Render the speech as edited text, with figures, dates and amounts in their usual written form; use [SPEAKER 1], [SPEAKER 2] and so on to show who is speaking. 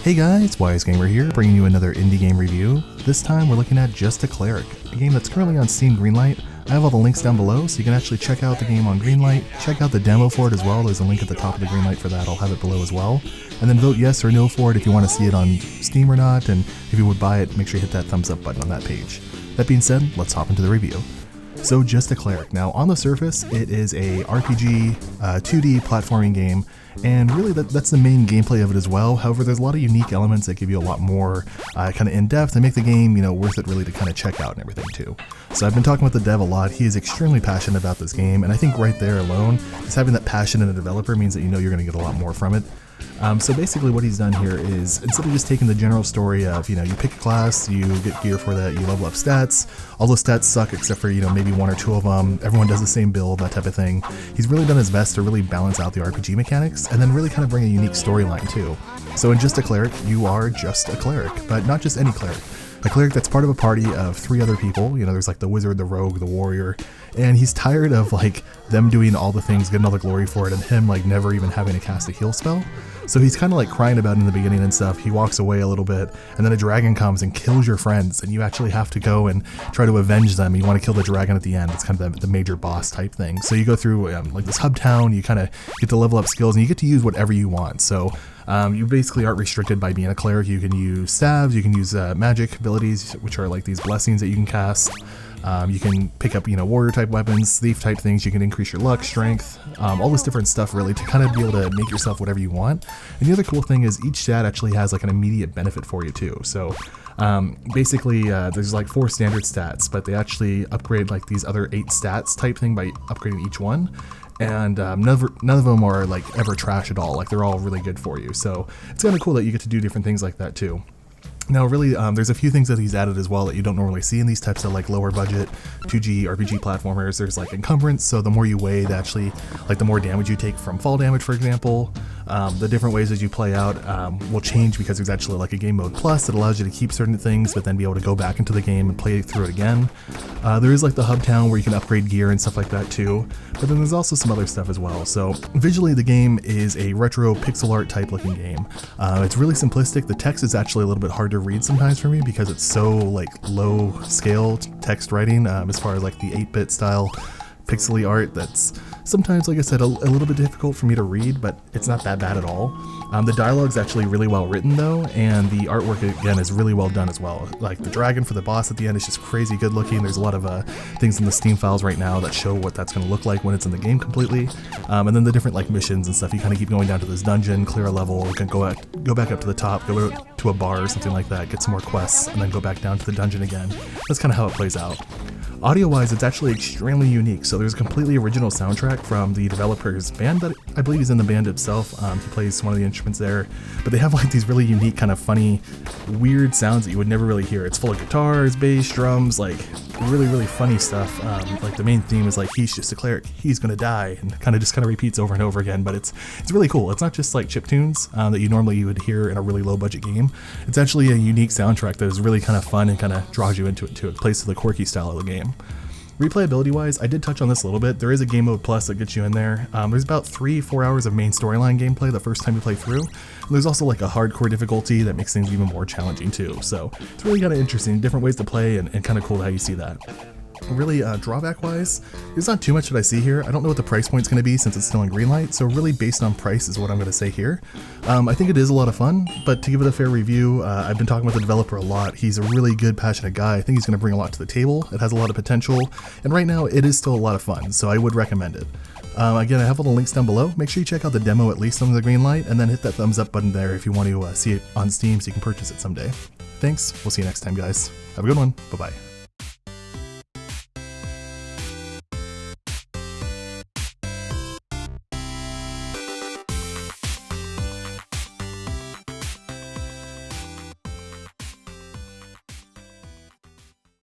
[SPEAKER 1] Hey guys, Wise Gamer here, bringing you another indie game review. This time we're looking at Just a Cleric, a game that's currently on Steam Greenlight. I have all the links down below, so you can actually check out the game on Greenlight, check out the demo for it as well. There's a link at the top of the Greenlight for that, I'll have it below as well. And then vote yes or no for it if you want to see it on Steam or not, and if you would buy it, make sure you hit that thumbs up button on that page. That being said, let's hop into the review. So Just a Cleric. Now on the surface, it is a RPG, 2D platforming game, and really that's the main gameplay of it as well. However, there's a lot of unique elements that give you a lot more kind of in-depth and make the game, worth it really to kind of check out and everything too. So I've been talking with the dev a lot. He is extremely passionate about this game, and I think right there alone, just having that passion in a developer means that you're going to get a lot more from it. So basically what he's done here is, instead of just taking the general story of, you pick a class, you get gear for that, you level up stats, all those stats suck except for, maybe one or two of them, everyone does the same build, that type of thing. He's really done his best to really balance out the RPG mechanics, and then really kind of bring a unique storyline too. So in Just a Cleric, you are just a cleric, but not just any cleric. A cleric that's part of a party of 3 other people. There's like the wizard, the rogue, the warrior, and he's tired of them doing all the things, getting all the glory for it, and him never even having to cast a heal spell. So he's kind of crying about it in the beginning and stuff. He walks away a little bit, and then a dragon comes and kills your friends, and you actually have to go and try to avenge them. You want to kill the dragon at the end. It's kind of the major boss type thing. So you go through this hub town, you kind of get to level up skills, and you get to use whatever you want. So you basically aren't restricted by being a cleric. You can use staves, you can use magic abilities, which are these blessings that you can cast. You can pick up, warrior type weapons, thief type things. You can increase your luck, strength, all this different stuff really to kind of be able to make yourself whatever you want. And the other cool thing is each stat actually has an immediate benefit for you too. So basically there's 4 standard stats, but they actually upgrade these other 8 stats type thing by upgrading each one. And none of them are ever trash at all. They're all really good for you. So it's kind of cool that you get to do different things like that too. Now really, there's a few things that he's added as well that you don't normally see in these types of lower budget 2G RPG platformers. There's encumbrance, so the more you weigh, actually the more damage you take from fall damage, for example. The different ways as you play out will change because there's actually a game mode plus that allows you to keep certain things but then be able to go back into the game and play through it again. There is the hub town where you can upgrade gear and stuff like that too, but then there's also some other stuff as well. So visually the game is a retro pixel art type looking game. It's really simplistic. The text is actually a little bit hard to read sometimes for me because it's so low scale text writing as far as the 8-bit style pixely art that's sometimes, like I said, a little bit difficult for me to read, but it's not that bad at all. The dialogue's actually really well written though, and the artwork again is really well done as well. The dragon for the boss at the end is just crazy good looking. There's a lot of things in the Steam files right now that show what that's going to look like when it's in the game completely. And then the different missions and stuff, you kind of keep going down to this dungeon, clear a level, you can go back up to the top, go to a bar or something like that, get some more quests, and then go back down to the dungeon again. That's kind of how it plays out. Audio-wise, it's actually extremely unique. So there's a completely original soundtrack from the developer's band that I believe he's in the band itself. He plays one of the instruments there, but they have these really unique kind of funny, weird sounds that you would never really hear. It's full of guitars, bass, drums, really, really funny stuff. The main theme is he's just a cleric, he's gonna die, and kind of repeats over and over again. But it's really cool. It's not just chiptunes that you would hear in a really low budget game. It's actually a unique soundtrack that is really kind of fun and kind of draws you into it too. It plays to the quirky style of the game. Replayability wise, I did touch on this a little bit. There is a game mode plus that gets you in there. There's about 3-4 hours of main storyline gameplay the first time you play through. And there's also a hardcore difficulty that makes things even more challenging too. So it's really kind of interesting, different ways to play, and kind of cool how you see that. Really, drawback wise, there's not too much that I see here. I don't know what the price point's going to be since it's still in Greenlight, so really based on price is what I'm going to say here. I think it is a lot of fun, but to give it a fair review, I've been talking with the developer a lot. He's a really good, passionate guy. I think he's going to bring a lot to the table. It has a lot of potential, and right now it is still a lot of fun, so I would recommend it. Again, I have all the links down below. Make sure you check out the demo at least on the Greenlight, and then hit that thumbs up button there if you want to see it on Steam so you can purchase it someday. Thanks, we'll see you next time guys. Have a good one, bye-bye.